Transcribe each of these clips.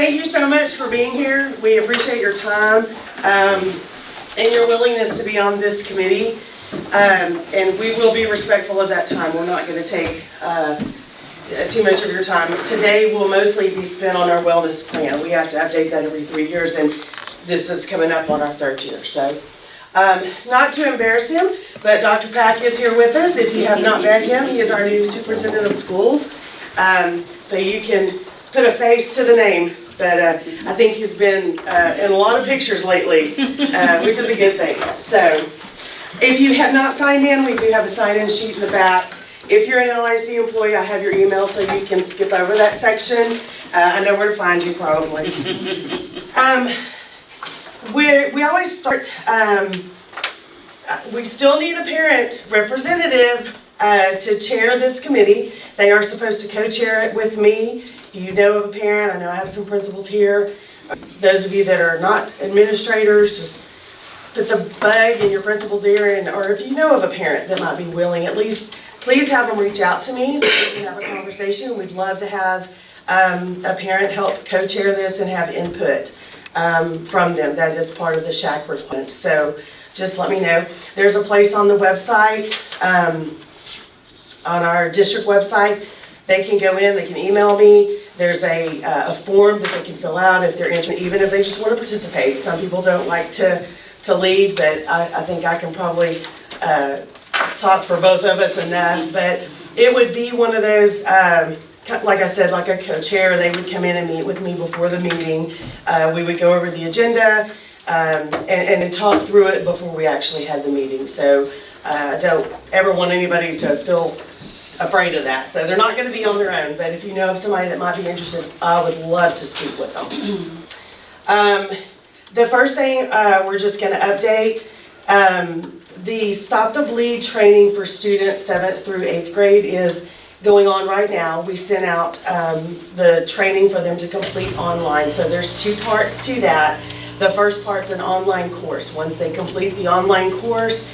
thank you so much for being here. We appreciate your time and your willingness to be on this committee. And we will be respectful of that time. We're not going to take too much of your time. Today will mostly be spent on our wellness plan. We have to update that every 3 years, and this is coming up on our 3rd year. So, not to embarrass him, but Dr. Pack is here with us. If you have not met him, he is our new superintendent of schools. So you can put a face to the name, but I think he's been in a lot of pictures lately, which is a good thing. So, if you have not signed in, we do have a sign-in sheet in the back. If you're an LISD employee, I have your email so you can skip over that section. I know where to find you probably. We always start, we still need a parent representative to chair this committee. They are supposed to co-chair it with me. If you know of a parent, I know I have some principals here. Those of you that are not administrators, just put the bug in your principal's ear, or if you know of a parent that might be willing, at least please have them reach out to me so we can have a conversation. We'd love to have a parent help co-chair this and have input from them. That is part of the SHAC requirement. So just let me know. There's a place on the website, on our district website. They can go in, they can email me. There's a form that they can fill out if they're interested, even if they just want to participate. Some people don't like to lead, but I think I can probably talk for both of us enough. But it would be one of those, like I said, like a co-chair. They would come in and meet with me before the meeting. We would go over the agenda and talk through it before we actually had the meeting. So I don't ever want anybody to feel afraid of that. So they're not going to be on their own, but if you know of somebody that might be interested, I would love to speak with them. The first thing we're just going to update, the Stop the Bleed training for students 7th through 8th grade is going on right now. We sent out the training for them to complete online. So there's 2 parts to that. The first part's an online course. Once they complete the online course,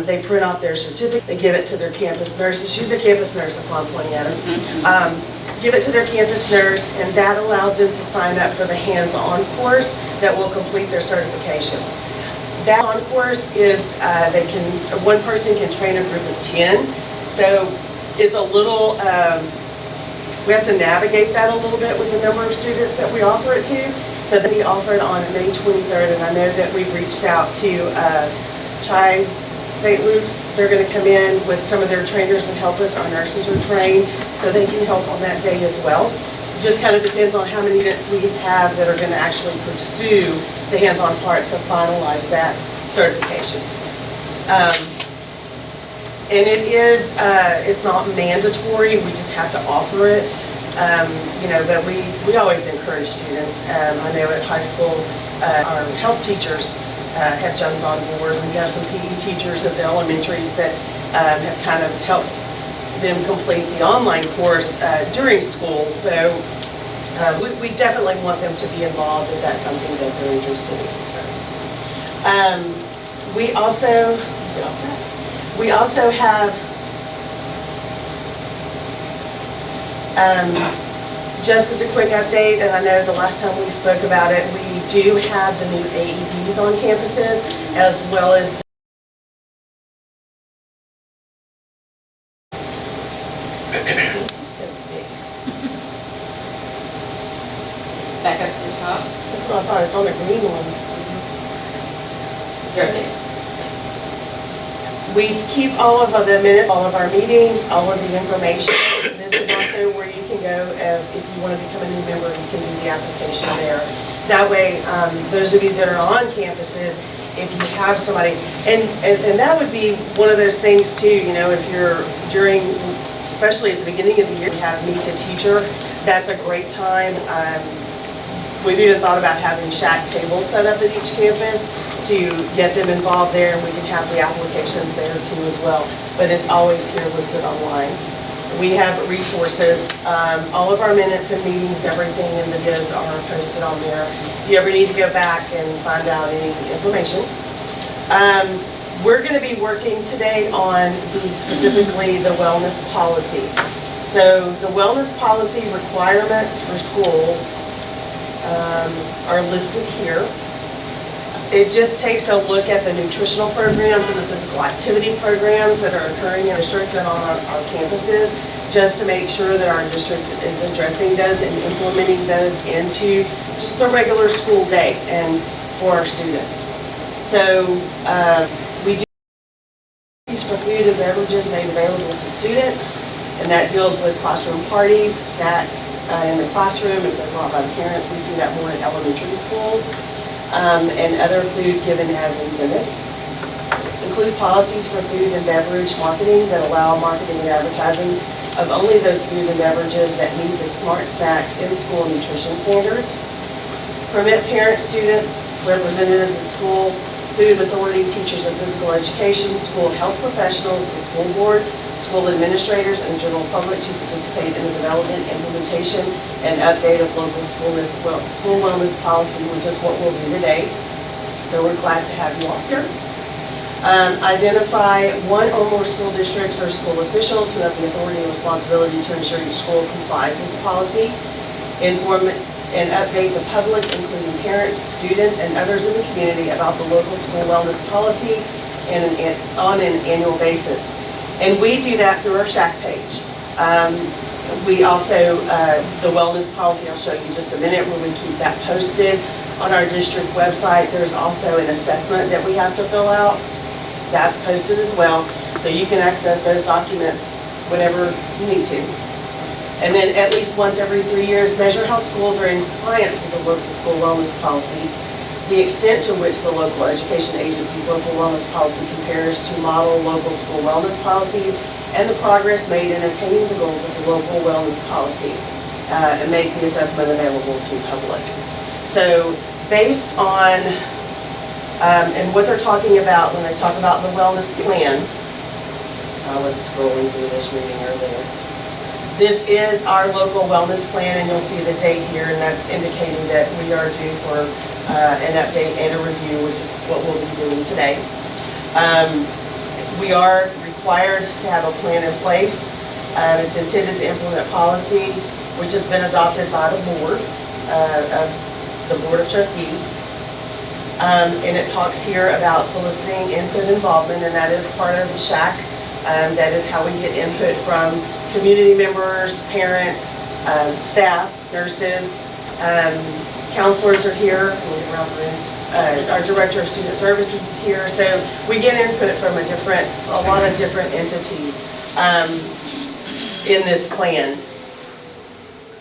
they print out their certificate, they give it to their campus nurses. She's a campus nurse, that's why I'm pointing at her. Give it to their campus nurse, and that allows them to sign up for the hands-on course that will complete their certification. That on course is, one person can train a group of 10. So it's a little, we have to navigate that a little bit with the number of students that we offer it to. So that we offer it on May 23rd, and I know that we've reached out to St. Luke's. They're going to come in with some of their trainers and help us. Our nurses are trained, so they can help on that day as well. It just kind of depends on how many units we have that are going to actually pursue the hands-on part to finalize that certification. And it is, it's not mandatory. We just have to offer it. You know, but we always encourage students. I know at high school, our health teachers have jumped on board. We've got some PE teachers at the elementaries that have kind of helped them complete the online course during school. So we definitely want them to be involved if that's something that they're interested in. So we also have just as a quick update, and I know the last time we spoke about it, we do have the new AEDs on campuses, as well as this is so big. Back up to the top. That's what I thought. It's on the green one. There it is. We keep all of the minutes, all of our meetings, all of the information. This is also where you can go if you want to become a new member. You can do the application there. That way, those of you that are on campuses, if you have somebody, and that would be one of those things too. You know, if you're especially at the beginning of the year, you have Meet the Teacher. That's a great time. We've even thought about having SHAC tables set up at each campus to get them involved there, and we can have the applications there too as well. But it's always here listed online. We have resources. All of our minutes and meetings, everything in the biz are posted on there. If you ever need to go back and find out any information. We're going to be working today on specifically the wellness policy. So the wellness policy requirements for schools, are listed here. It just takes a look at the nutritional programs and the physical activity programs that are occurring in the district and on our campuses, just to make sure that our district is addressing those and implementing those into just the regular school day and for our students. So we do these for food and beverages made available to students, and that deals with classroom parties, snacks in the classroom, if they're brought by the parents. We see that more in elementary schools. And other food given as incentives. Include policies for food and beverage marketing that allow marketing and advertising of only those food and beverages that meet the Smart Snacks in-school nutrition standards. Permit parents, students, representatives of school, food authority, teachers of physical education, school health professionals, the school board, school administrators, and the general public to participate in the development, implementation, and update of local school wellness policy, which is what we'll do today. So we're glad to have you all here. Identify one or more school districts or school officials who have the authority and responsibility to ensure each school complies with the policy. Inform and update the public, including parents, students, and others in the community about the local school wellness policy on an annual basis. And we do that through our SHAC page. We also, the wellness policy, I'll show you in just a minute, where we keep that posted on our district website. There's also an assessment that we have to fill out. That's posted as well. So you can access those documents whenever you need to. And then at least once every 3 years, measure how schools are in compliance with the local school wellness policy, the extent to which the local education agency's local wellness policy compares to model local school wellness policies, and the progress made in attaining the goals of the local wellness policy, and make the assessment available to the public. So based on, and what they're talking about when they talk about the wellness plan, I was scrolling through this reading earlier. This is our local wellness plan, and you'll see the date here, and that's indicating that we are due for an update and a review, which is what we'll be doing today. We are required to have a plan in place. It's intended to implement policy, which has been adopted by the board of the Board of Trustees. And it talks here about soliciting input involvement, and that is part of the SHAC. That is how we get input from community members, parents, staff, nurses, counselors are here. Look around the room. Our director of student services is here. So we get input from a lot of different entities in this plan,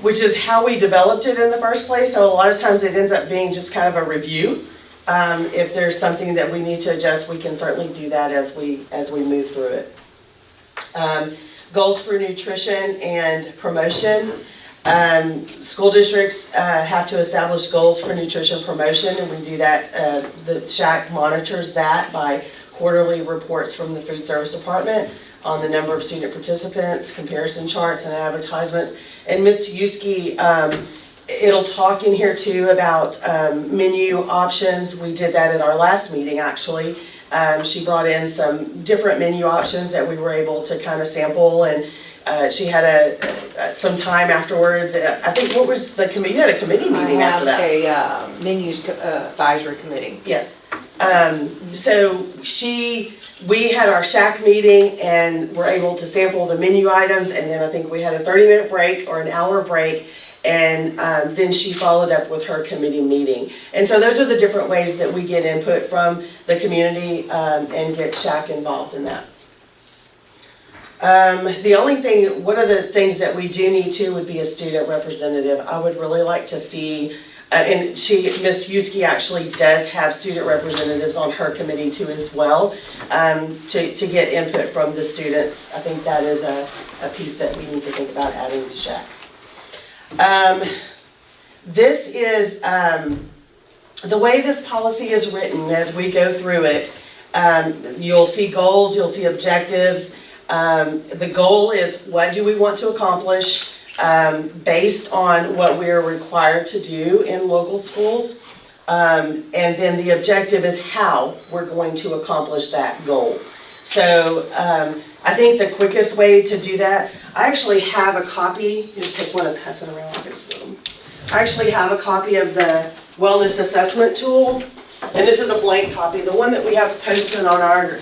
which is how we developed it in the first place. So a lot of times it ends up being just kind of a review. If there's something that we need to adjust, we can certainly do that as we move through it. Goals for nutrition and promotion. School districts have to establish goals for nutrition promotion, and we do that. The SHAC monitors that by quarterly reports from the food service department on the number of student participants, comparison charts, and advertisements. And Ms. Yuski, it'll talk in here too about menu options. We did that at our last meeting, actually. She brought in some different menu options that we were able to kind of sample, and she had some time afterwards. I think, what was the committee? You had a committee meeting after that. I have a menus advisory committee. Yeah. So we had our SHAC meeting and were able to sample the menu items, and then I think we had a 30-minute break or an hour break. And then she followed up with her committee meeting. And so those are the different ways that we get input from the community and get SHAC involved in that. One of the things that we do need to would be a student representative. I would really like to see, and Ms. Yuski actually does have student representatives on her committee too as well, to get input from the students. I think that is a piece that we need to think about adding to SHAC. This is the way this policy is written. As we go through it, you'll see goals, you'll see objectives. The goal is, what do we want to accomplish based on what we're required to do in local schools, and then the objective is how we're going to accomplish that goal. So I think the quickest way to do that, I actually have a copy. You just take one and pass it around like this. I I actually have a copy of the wellness assessment tool, and this is a blank copy. The one that we have posted on our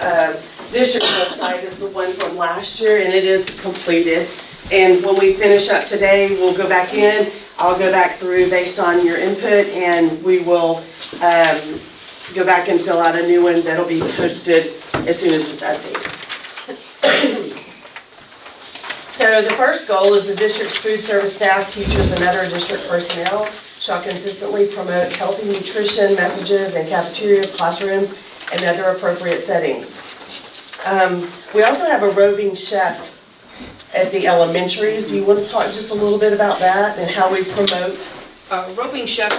district website is the one from last year, and it is completed. And when we finish up today, we'll go back in. I'll go back through based on your input, and we will go back and fill out a new one that'll be posted as soon as it's updated. So the first goal is the district's food service staff, teachers, and other district personnel shall consistently promote healthy nutrition messages in cafeterias, classrooms, and other appropriate settings. We also have a roving chef at the elementaries. Do you want to talk just a little bit about that and how we promote? Roving chef,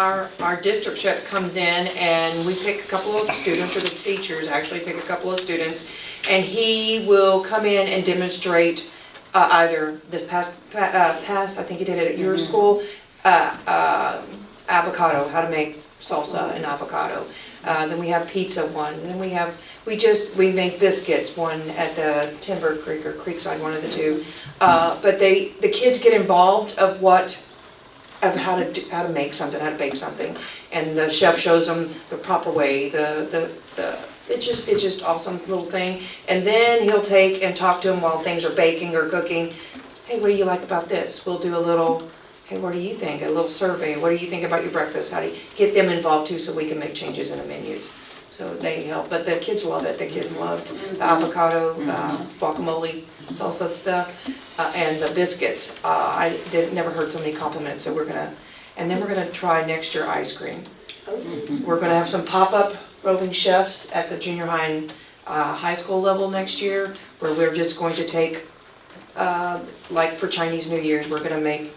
our district chef comes in and we pick a couple of students, or the teachers actually pick a couple of students, and he will come in and demonstrate either this past, I think he did it at your school, avocado, how to make salsa and avocado. Then we have pizza one, then we make biscuits, one at the Timber Creek or Creekside, one of the two. But the kids get involved of how to make something, how to bake something, and the chef shows them the proper way. It's just awesome little thing. And then he'll take and talk to them while things are baking or cooking. Hey, what do you like about this? We'll do a little. Hey, what do you think? A little survey. What do you think about your breakfast? How do you get them involved too, so we can make changes in the menus? So they help, but the kids love it. The kids love the avocado, guacamole, salsa stuff, and the biscuits. I never heard so many compliments. So we're gonna try next year ice cream. We're gonna have some pop-up roving chefs at the junior high and high school level next year, where we're just going to take, like for Chinese New Year's, we're gonna make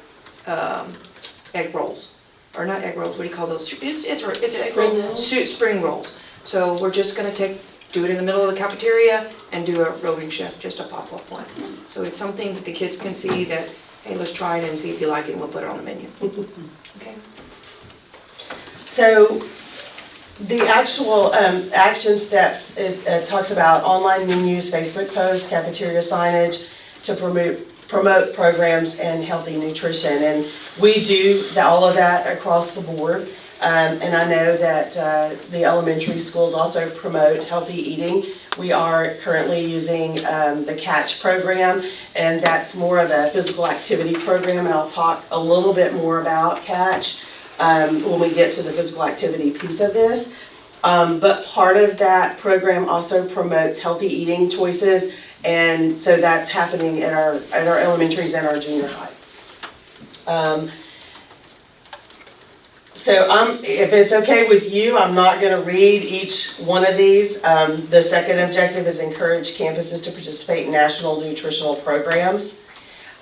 egg rolls, or not egg rolls. What do you call those? It's egg rolls. Spring rolls. So we're just going to do it in the middle of the cafeteria and do a roving chef, just a pop-up one. So it's something that the kids can see that, hey, let's try it and see if you like it, and we'll put it on the menu. Okay. So the actual action steps, it talks about online menus, Facebook posts, cafeteria signage to promote programs and healthy nutrition. And we do all of that across the board. And I know that the elementary schools also promote healthy eating. We are currently using the CATCH program, and that's more of a physical activity program, and I'll talk a little bit more about CATCH when we get to the physical activity piece of this. But part of that program also promotes healthy eating choices, and so that's happening at our elementaries and our junior high. So if it's okay with you, I'm not going to read each one of these. The second objective is encourage campuses to participate in national nutritional programs.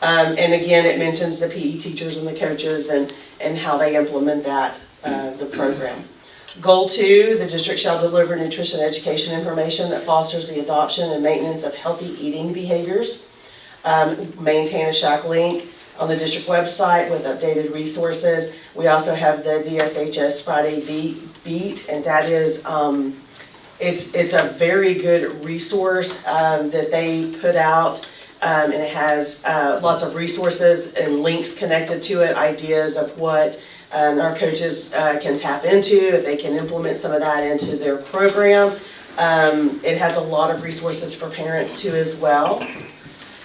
And again, it mentions the PE teachers and the coaches and how they implement that, the program. Goal 2, the district shall deliver nutrition education information that fosters the adoption and maintenance of healthy eating behaviors. Maintain a SHAC link on the district website with updated resources. We also have the DSHS Friday Beat, and that is, it's a very good resource that they put out, and it has lots of resources and links connected to it, ideas of what our coaches can tap into, if they can implement some of that into their program. It has a lot of resources for parents too as well.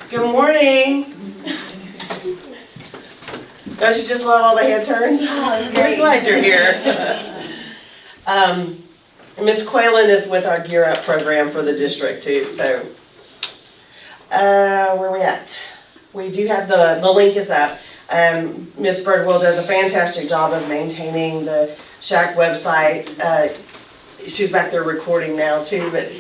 Good morning. Don't you just love all the hand turns? Oh, it's great. I'm glad you're here. Ms. Quaylen is with our Gear Up program for the district too, so. Where are we at? We do have the link is up. Ms. Birdwell does a fantastic job of maintaining the SHAC website. She's back there recording now too, but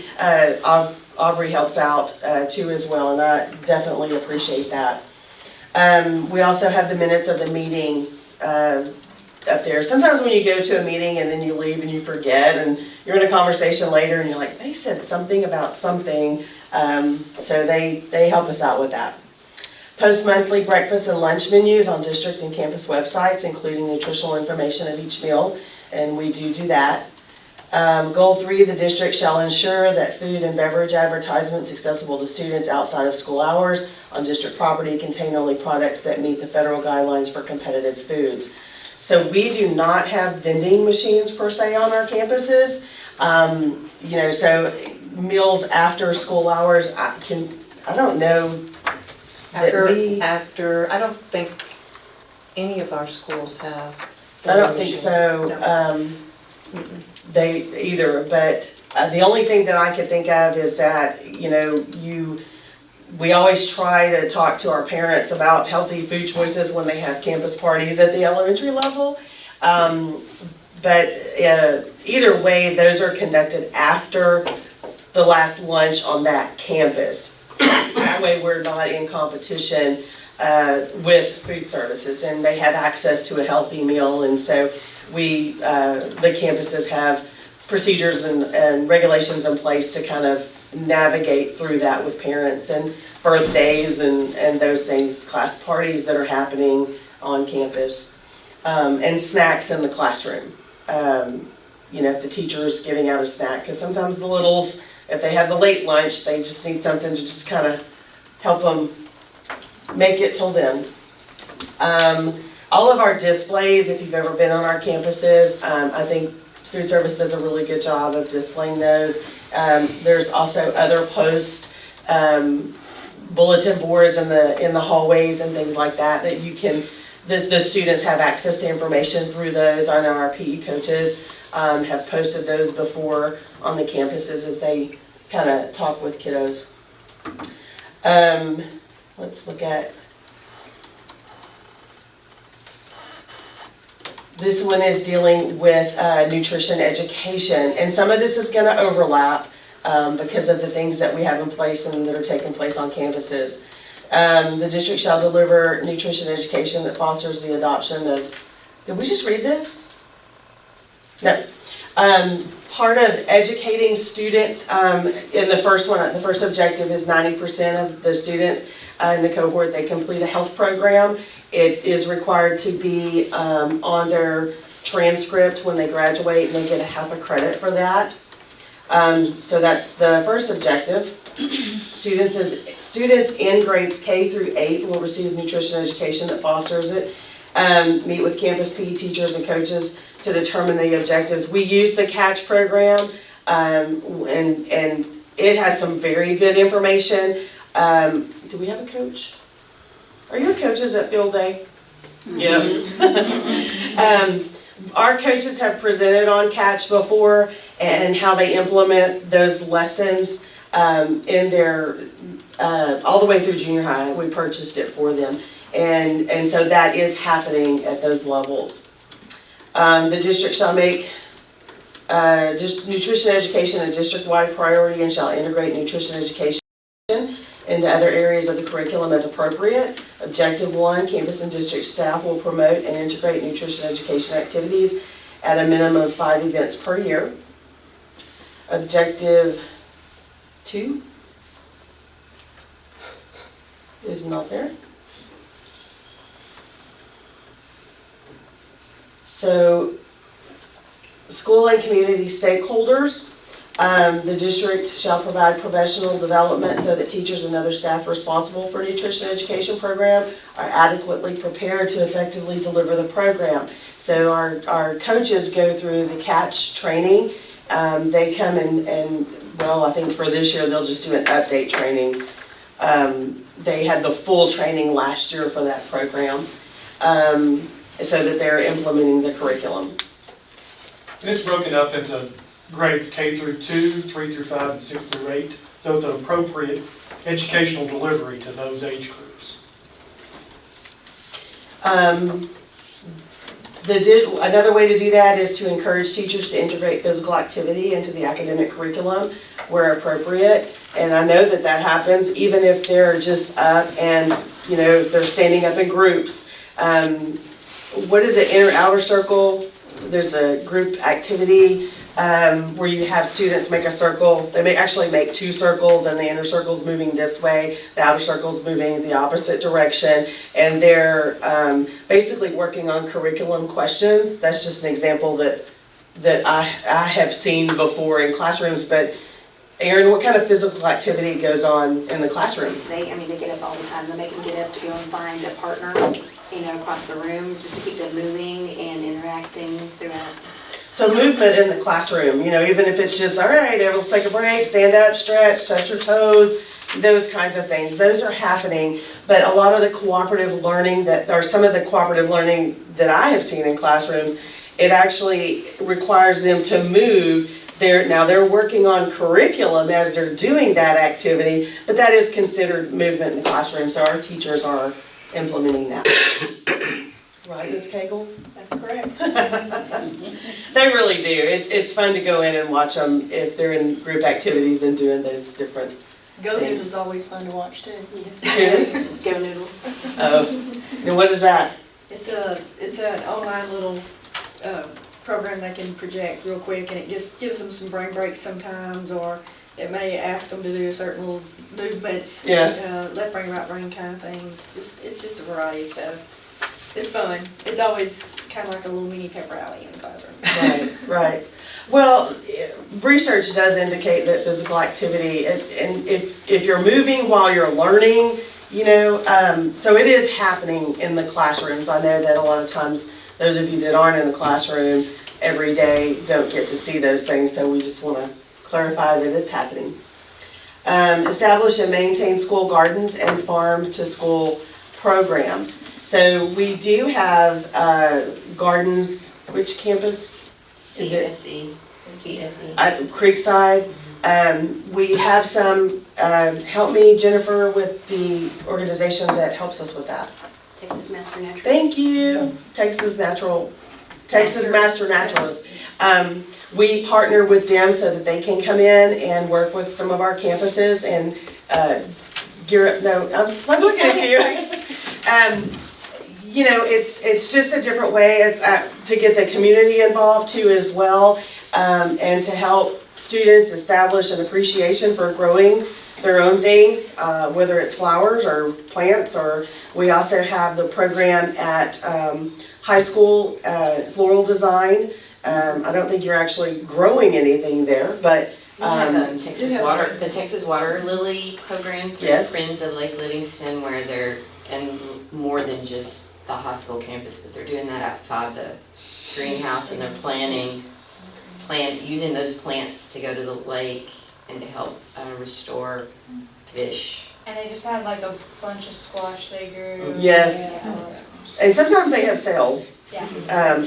Aubrey helps out too as well, and I definitely appreciate that. We also have the minutes of the meeting up there. Sometimes when you go to a meeting and then you leave and you forget, and you're in a conversation later and you're like, they said something about something, so they help us out with that. Post monthly breakfast and lunch menus on district and campus websites, including nutritional information of each meal, and we do that. Goal 3, the district shall ensure that food and beverage advertisements accessible to students outside of school hours on district property contain only products that meet the federal guidelines for competitive foods. So we do not have vending machines per se on our campuses. So meals after school hours, I don't know that we. After, I don't think any of our schools have. I don't think so. No. They either, but the only thing that I could think of is that, we always try to talk to our parents about healthy food choices when they have campus parties at the elementary level. But either way, those are conducted after the last lunch on that campus. That way we're not in competition with food services, and they have access to a healthy meal, and so the campuses have procedures and regulations in place to kind of navigate through that with parents, and birthdays and those things, class parties that are happening on campus, and snacks in the classroom. If the teacher's giving out a snack, because sometimes the littles, if they have the late lunch, they just need something to just kind of help them make it till then. All of our displays, if you've ever been on our campuses, I think food service does a really good job of displaying those. There's also other bulletin boards in the hallways and things like that you can, the students have access to information through those. I know our PE coaches have posted those before on the campuses as they kind of talk with kiddos. Let's look at, this one is dealing with nutrition education, and some of this is going to overlap because of the things that we have in place and that are taking place on campuses. The district shall deliver nutrition education that fosters the adoption of, did we just read this? No. Part of educating students in the first one, the first objective is 90% of the students in the cohort, they complete a health program. It is required to be on their transcript when they graduate, and they get half a credit for that. So that's the first objective. Students in grades K through 8 will receive nutrition education that fosters it. Meet with campus PE teachers and coaches to determine the objectives. We use the CATCH program, and it has some very good information. Do we have a coach? Are your coaches at field day? Yeah. Our coaches have presented on CATCH before and how they implement those lessons in their, all the way through junior high. We purchased it for them. And so that is happening at those levels. The district shall make nutrition education a district-wide priority and shall integrate nutrition education into other areas of the curriculum as appropriate. Objective 1, campus and district staff will promote and integrate nutrition education activities at a minimum of 5 events per year. Objective 2 is not there. So, school and community stakeholders. The district shall provide professional development so that teachers and other staff responsible for nutrition education program are adequately prepared to effectively deliver the program. So our coaches go through the CATCH training. They come and well, I think for this year they'll just do an update training. They had the full training last year for that program, so that they're implementing the curriculum. And it's broken up into grades K through 2, 3 through 5, and 6 through 8. So it's an appropriate educational delivery to those age groups. Another way to do that is to encourage teachers to integrate physical activity into the academic curriculum where appropriate. And I know that that happens even if they're just up and they're standing up in groups. What is it, inner outer circle? There's a group activity where you have students make a circle. They may actually make 2 circles, and the inner circle's moving this way, the outer circle's moving the opposite direction, and they're basically working on curriculum questions. That's just an example that that I have seen before in classrooms, but Erin, what kind of physical activity goes on in the classroom? They get up all the time. They make them get up to go and find a partner, across the room, just to keep them moving and interacting throughout. So movement in the classroom, even if it's just, all right, let's take a break, stand up, stretch, touch your toes, those kinds of things. Those are happening, but a lot of the cooperative learning some of the cooperative learning that I have seen in classrooms, it actually requires them to move. Now they're working on curriculum as they're doing that activity, but that is considered movement in the classroom, so our teachers are implementing that. Right, Ms. Cagle? That's correct. They really do. It's fun to go in and watch them if they're in group activities and doing those different Go things. Noodle's always fun to watch too. Go Noodle. Oh, and what is that? It's an online little program they can project real quick, and it just gives them some brain breaks sometimes, or it may ask them to do certain little movements, Yeah. left brain, right brain kind of things. It's just a variety of stuff. It's fun. It's always kind of like a little mini pep rally in the classroom. Right. Well, research does indicate that physical activity, and if you're moving while you're learning, so it is happening in the classrooms. I know that a lot of times those of you that aren't in the classroom every day don't get to see those things, so we just want to clarify that it's happening. Establish and maintain school gardens and farm-to-school programs. So we do have gardens, which campus? Is it? CSE. At Creekside. We have some, help me, Jennifer, with the organization that helps us with that. Texas Master Naturalist. Thank you, Texas Master Naturalist. We partner with them so that they can come in and work with some of our campuses and gear up, no, I'm looking at you. It's just a different way. It's to get the community involved too as well, and to help students establish an appreciation for growing their own things, whether it's flowers or plants, or we also have the program at high school, floral design. I don't think you're actually growing anything there, but We have the Texas Water Lily program through Yes. Friends of Lake Livingston, where they're, and more than just the high school campus, but they're doing that outside the greenhouse, and they're using those plants to go to the lake and to help restore fish. And they just had like a bunch of squash they grew. Yes. Yeah. and sometimes they have sales. Yeah.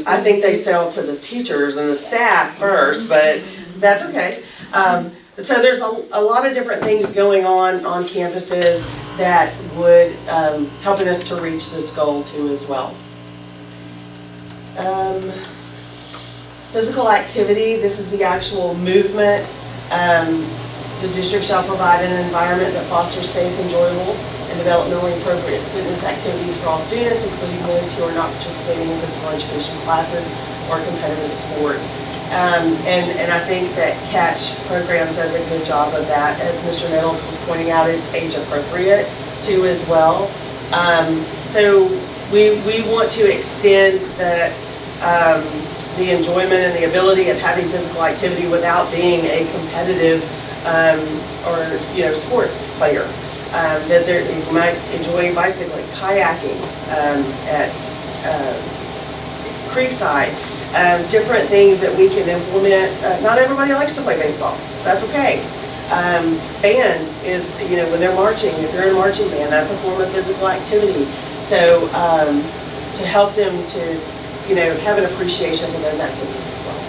I think they sell to the teachers and the staff first, but that's okay. So there's a lot of different things going on campuses that would helping us to reach this goal too as well. Physical activity, this is the actual movement. The district shall provide an environment that fosters safe, enjoyable, and developmentally appropriate fitness activities for all students, including those who are not participating in physical education classes or competitive sports. And I think that CATCH program does a good job of that. As Mr. Nettles was pointing out, it's age appropriate too as well. So we want to extend that the enjoyment and the ability of having physical activity without being a competitive or sports player. That they might enjoy bicycling, kayaking at Creekside. Different things that we can implement. Not everybody likes to play baseball. That's okay. Band is, when they're marching, if you're in a marching band, that's a form of physical activity. So to help them to, have an appreciation for those activities as well.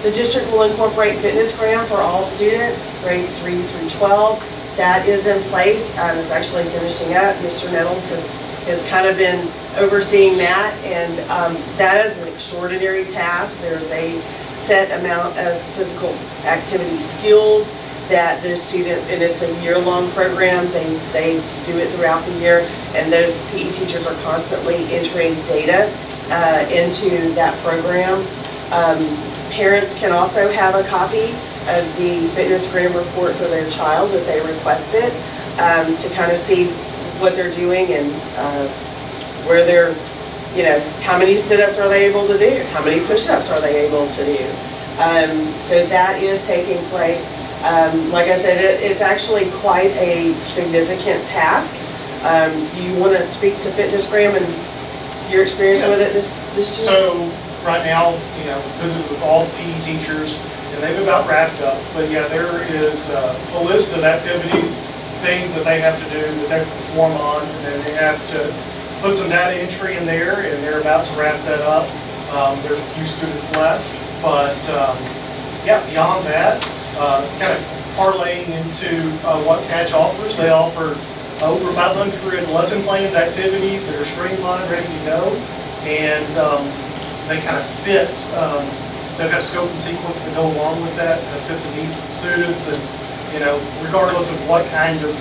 The district will incorporate fitness program for all students, grades 3 through 12. That is in place. It's actually finishing up. Mr. Nettles has kind of been overseeing that, and that is an extraordinary task. There's a set amount of physical activity skills that the students, and it's a year-long program. They do it throughout the year, and those PE teachers are constantly entering data into that program. Parents can also have a copy of the fitness program report for their child if they request it, to kind of see what they're doing and where they're how many sit-ups are they able to do? How many push-ups are they able to do? So that is taking place. Like I said, it's actually quite a significant task. Do you want to speak to FitnessGram and your experience with it this year? So right now, visited with all the PE teachers, and they've about wrapped up. But yeah, there is a list of activities, things that they have to do, that they perform on, and then they have to put some data entry in there, and they're about to wrap that up. There's a few students left, but yeah, beyond that, kind of parlaying into what Catch offers. They offer over 500 lesson plans, activities that are streamlined, ready to go, and they kind of fit. They've got scope and sequence to go along with that, that fit the needs of the students, and regardless of what kind of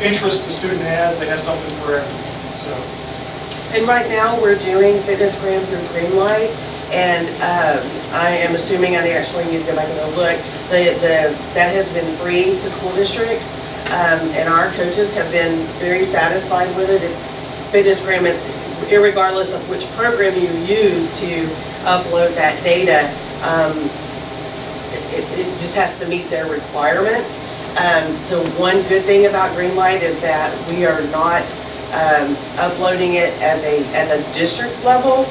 interest the student has, they have something for everyone. So. And right now, we're doing FitnessGram through Greenlight, and I am assuming I actually need to go back and look. That has been free to school districts, and our coaches have been very satisfied with it. It's FitnessGram, irregardless of which program you use to upload that data, it just has to meet their requirements. The one good thing about Greenlight is that we are not uploading it at a district level.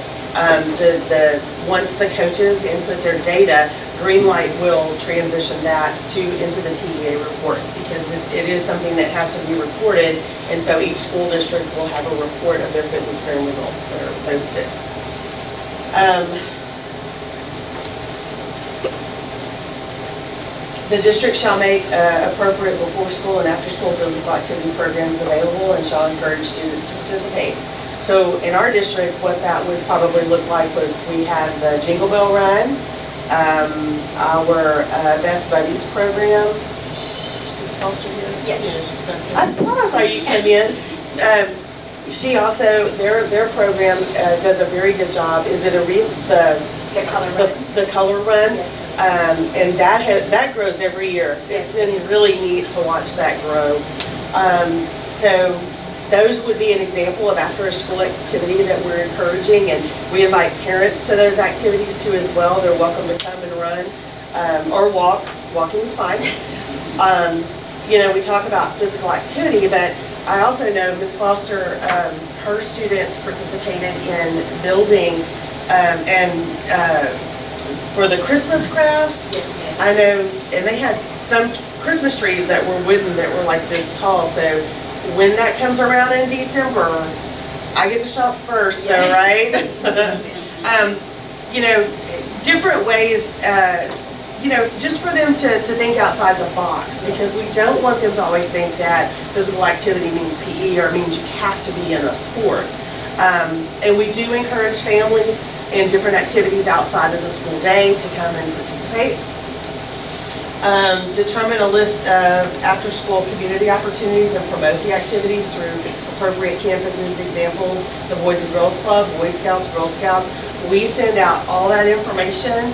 Once the coaches input their data, Greenlight will transition that into the TEA report, because it is something that has to be reported, and so each school district will have a report of their FitnessGram results that are posted. The district shall make appropriate before school and after school physical activity programs available and shall encourage students to participate. So in our district, what that would probably look like was we have the Jingle Bell Run, our Best Buddies program. Is Foster here? Yes. I thought I saw you come in. She also, their program does a very good job. Is it The color run. the color run? Yes. And that grows every year. It's been really neat to watch that grow. So those would be an example of after-school activity that we're encouraging, and we invite parents to those activities too as well. They're welcome to come and run or walk. Walking is fine. We talk about physical activity, but I also know Ms. Foster, her students participated in building for the Christmas crafts. Yes, yes. I know, and they had some Christmas trees that were wooden that were like this tall, so when that comes around in December, I get to shop first though, right? Different ways, just for them to think outside the box, because we don't want them to always think that physical activity means PE or means you have to be in a sport. And we do encourage families and different activities outside of the school day to come and participate. Determine a list of after-school community opportunities and promote the activities through appropriate campuses, examples, the Boys and Girls Club, Boy Scouts, Girl Scouts. We send out all that information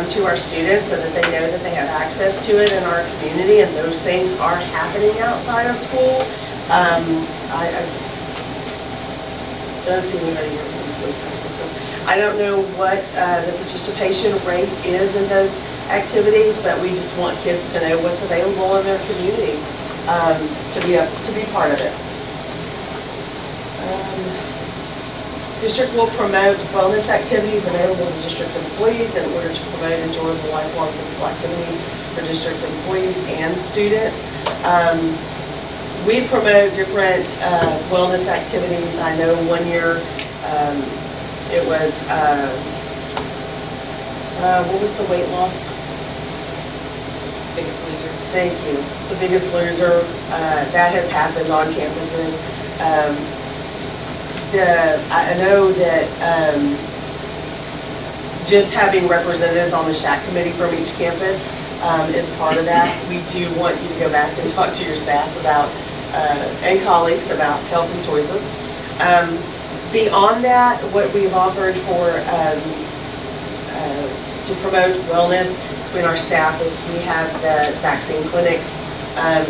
to our students so that they know that they have access to it in our community, and those things are happening outside of school. I don't see anybody here from the Boy Scouts, Girl Scouts. I don't know what the participation rate is in those activities, but we just want kids to know what's available in their community to be part of it. District will promote wellness activities available to district employees in order to promote enjoyable lifelong physical activity for district employees and students. We promote different wellness activities. I know one year it was, what was the weight loss? Biggest Loser. Thank you. The Biggest Loser, that has happened on campuses. I know that just having representatives on the SHAC committee from each campus is part of that. We do want you to go back and talk to your staff about, and colleagues about healthy choices. Beyond that, what we've offered for to promote wellness between our staff is we have the vaccine clinics. I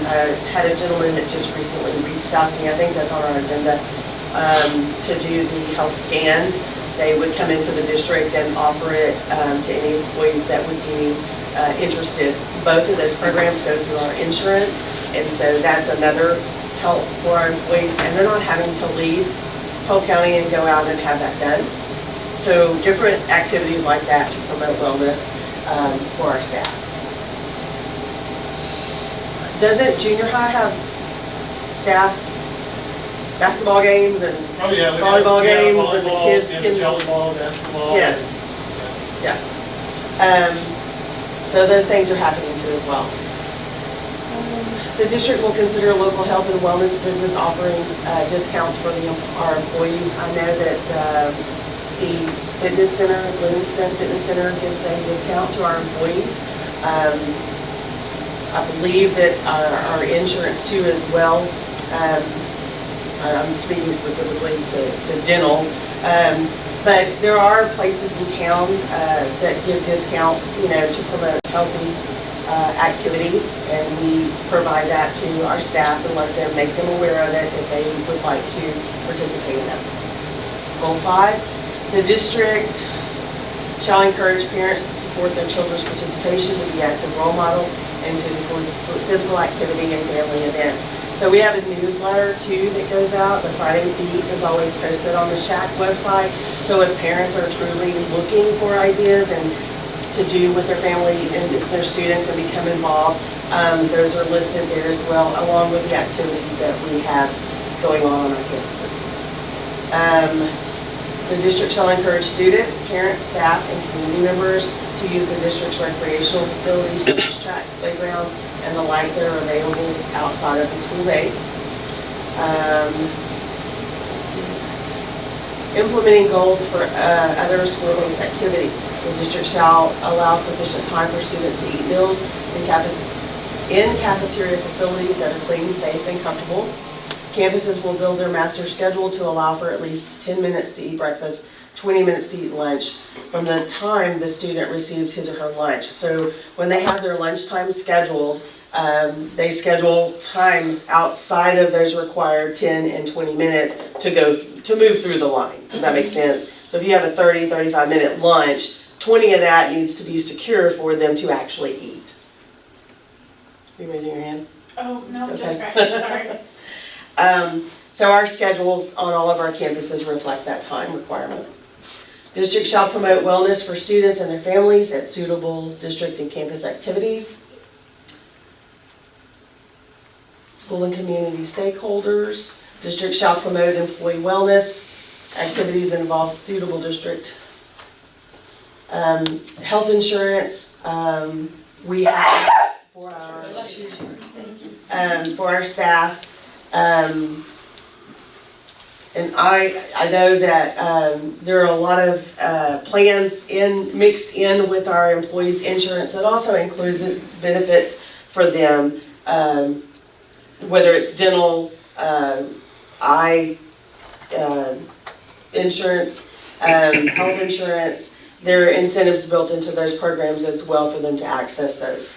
had a gentleman that just recently reached out to me. I think that's on our agenda. to do the health scans. They would come into the district and offer it to any employees that would be interested. Both of those programs go through our insurance, and so that's another help for our employees, and they're not having to leave Polk County and go out and have that done. So different activities like that to promote wellness for our staff. Doesn't junior high have staff basketball games and Oh, yeah. we volleyball have games and the volleyball kids and can- Volleyball, basketball. Yes. So those things are happening too as well. The district will consider local health and wellness business offerings, discounts for our employees. I know that the fitness center, Livingston Fitness Center gives a discount to our employees. I believe that our insurance too as well. I'm speaking specifically to dental. But there are places in town that give discounts, to promote healthy activities, and we provide that to our staff and let them, make them aware of it if they would like to participate in them. Goal 5, the district shall encourage parents to support their children's participation to be active role models and to include physical activity and family events. So we have a newsletter too that goes out. The Friday Beat is always posted on the SHAC website. So if parents are truly looking for ideas and to do with their family and their students and become involved, those are listed there as well, along with the activities that we have going on our campuses. The district shall encourage students, parents, staff, and community members to use the district's recreational facilities such as tracks, playgrounds, and the like that are available outside of the school day. Implementing goals for other school-based activities. The district shall allow sufficient time for students to eat meals in cafeteria facilities that are clean, safe, and comfortable. Campuses will build their master schedule to allow for at least 10 minutes to eat breakfast, 20 minutes to eat lunch from the time the student receives his or her lunch. So when they have their lunchtime scheduled, they schedule time outside of those required 10 and 20 minutes to move through the line. Does that make sense? So if you have a 30, 35-minute lunch, 20 of that needs to be secure for them to actually eat. You raising your hand? Oh, no, Okay. just scratching, sorry. So our schedules on all of our campuses reflect that time requirement. District shall promote wellness for students and their families at suitable district and campus activities. School and community stakeholders. District shall promote employee wellness activities that involve suitable district. Health insurance, we have for our staff. And I know that there are a lot of plans mixed in with our employees' insurance that also includes benefits for them, whether it's dental, eye insurance, health insurance. There are incentives built into those programs as well for them to access those.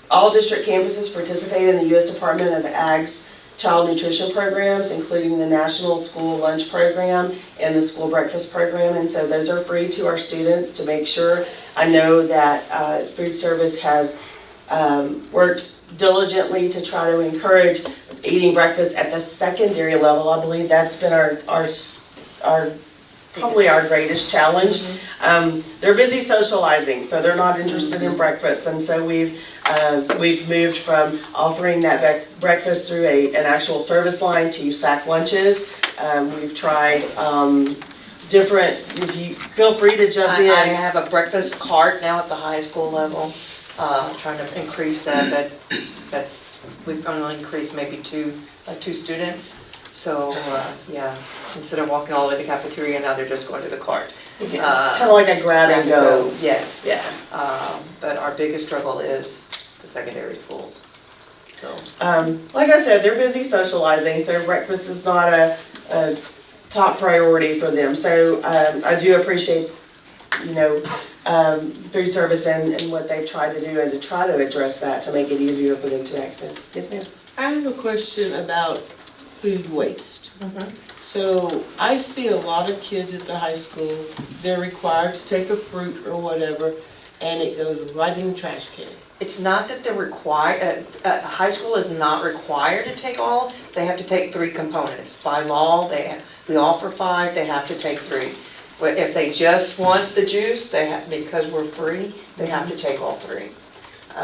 All district campuses participate in the U.S. Department of Ag's child nutrition programs, including the National School Lunch Program and the School Breakfast Program, and so those are free to our students to make sure. I know that food service has worked diligently to try to encourage eating breakfast at the secondary level. I believe that's been our probably our greatest challenge. They're busy socializing, so they're not interested in breakfast, and so we've moved from offering that breakfast through an actual service line to SHAC lunches. We've tried different. If you feel free to jump in. I have a breakfast cart now at the high school level, trying to increase that. We've only increased maybe two students. So, yeah, instead of walking all the way to the cafeteria, now they're just going to the cart. Kind of like a grab and go. Yes. Yeah. But our biggest struggle is the secondary schools. So. Like I said, they're busy socializing, so breakfast is not a top priority for them. So I do appreciate, food service and what they've tried to do and to try to address that to make it easier for them to access. Yes, ma'am? I have a question about food waste. So I see a lot of kids at the high school, they're required to take a fruit or whatever, and it goes right in the trash can. It's not that they're required, high school is not required to take all, they have to take 3 components. By law, we offer 5, they have to take 3. But if they just want the juice, because we're free, they have to take all 3.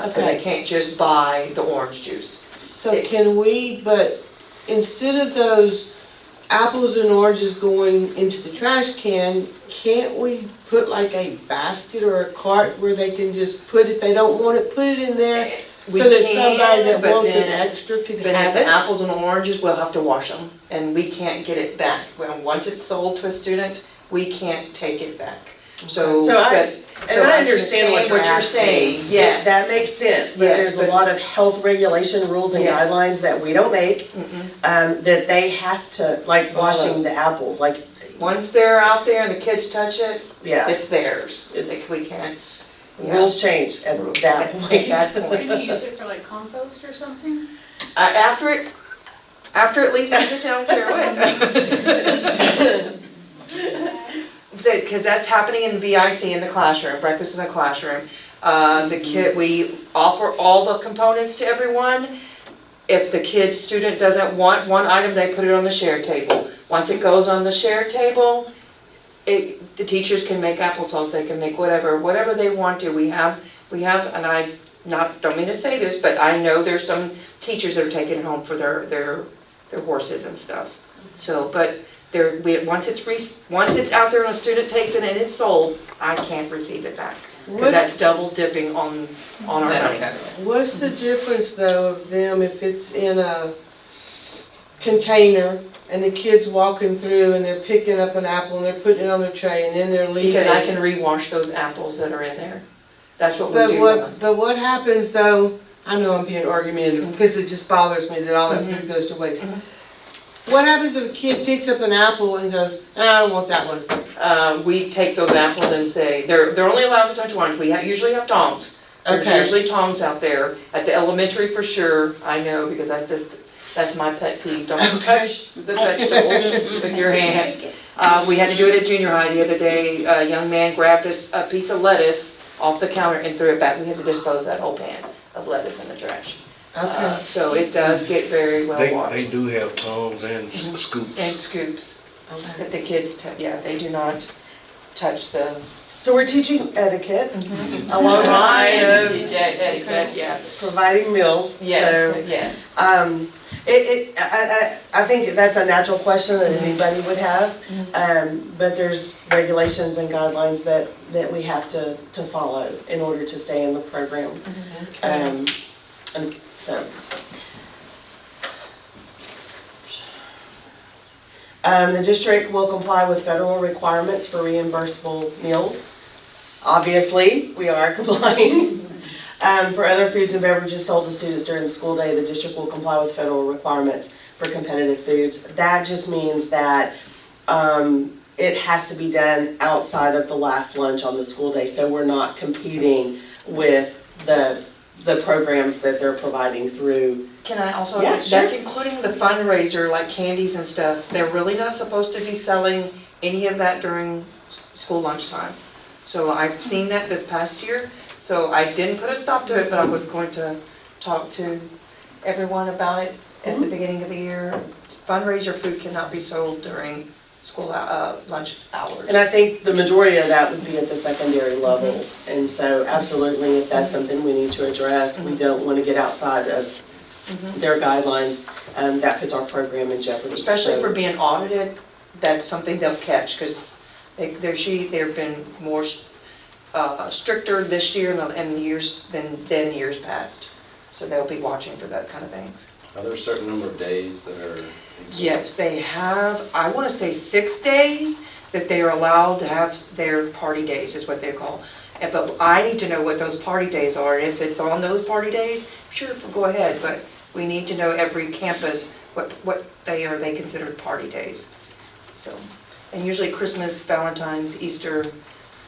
So they Okay. can't just buy the orange juice. So can we, but instead of those apples and oranges going into the trash can, can't we put like a basket or a cart where they can just put, if they don't want it, put it in there? We So that can, somebody that but wants an then- extra could But if have the it? apples and oranges, we'll have to wash them, and we can't get it back. Well, once it's sold to a student, we can't take it back. So, So I- but- And I understand what you're asking. saying. Yes. That makes sense, but Yes, there's a but- lot of health regulation rules and Yes. guidelines that we don't make, that they have to, like washing the apples, like, Once they're out there and the kids touch it, yeah. it's theirs. Like, we can't. yeah. Rules change at that point. At that point. Can you use it for like compost or something? After it leaves me the town, because that's happening in BIC in the classroom, breakfast in the classroom. We offer all the components to everyone. If the student doesn't want one item, they put it on the share table. Once it goes on the share table, the teachers can make applesauce, they can make whatever they want to. We have, and I don't mean to say this, but I know there's some teachers that are taking it home for their horses and stuff. So, but once it's out there and a student takes it and it's sold, I can't receive it back. Because that's double dipping on our money. What's the difference though of them if it's in a container and the kid's walking through and they're picking up an apple and they're putting it on their tray and then they're leaving? Because I can rewash those apples that are in there. That's what we do. But what happens though, I know I'm being argumentative because it just bothers me that all that food goes to waste. What happens if a kid picks up an apple and goes, I don't want that one? We take those apples and say, they're only allowed to touch ones. We usually have tongs. There's Okay. usually tongs out there. At the elementary for sure, I know, because that's my pet peeve. Don't touch the vegetables with your hands. We had to do it at junior high the other day. A young man grabbed a piece of lettuce off the counter and threw it back. We had to dispose that whole pan of lettuce in the trash. Okay. So it does get very well washed. They do have tongs and scoops. And scoops. That the kids, they do not touch the. So we're teaching etiquette alongside of Etiquette, yeah. providing meals. Yes, So, yes. I think that's a natural question that anybody would have, but there's regulations and guidelines that we have to follow in order to stay in the program. And so. The district will comply with federal requirements for reimbursable meals. Obviously, we are complying. For other foods and beverages sold to students during the school day, the district will comply with federal requirements for competitive foods. That just means that it has to be done outside of the last lunch on the school day, so we're not competing with the programs that they're providing through. Can I also, Yeah, sure. that's including the fundraiser, like candies and stuff. They're really not supposed to be selling any of that during school lunchtime. So I've seen that this past year, so I didn't put a stop to it, but I was going to talk to everyone about it at the beginning of the year. Fundraiser food cannot be sold during school lunch hours. And I think the majority of that would be at the secondary levels. And so absolutely, if that's something we need to address, we don't want to get outside of their guidelines. That puts our program in jeopardy. Especially So- for being audited, that's something they'll catch, because they've been more stricter this year and years than years past. So they'll be watching for that kind of things. Are there a certain number of days that are? Yes, they have, I want to say 6 days that they are allowed to have their party days, is what they call. But I need to know what those party days are. If it's on those party days, sure, go ahead, but we need to know every campus what they considered party days. So, and usually Christmas, Valentine's, Easter,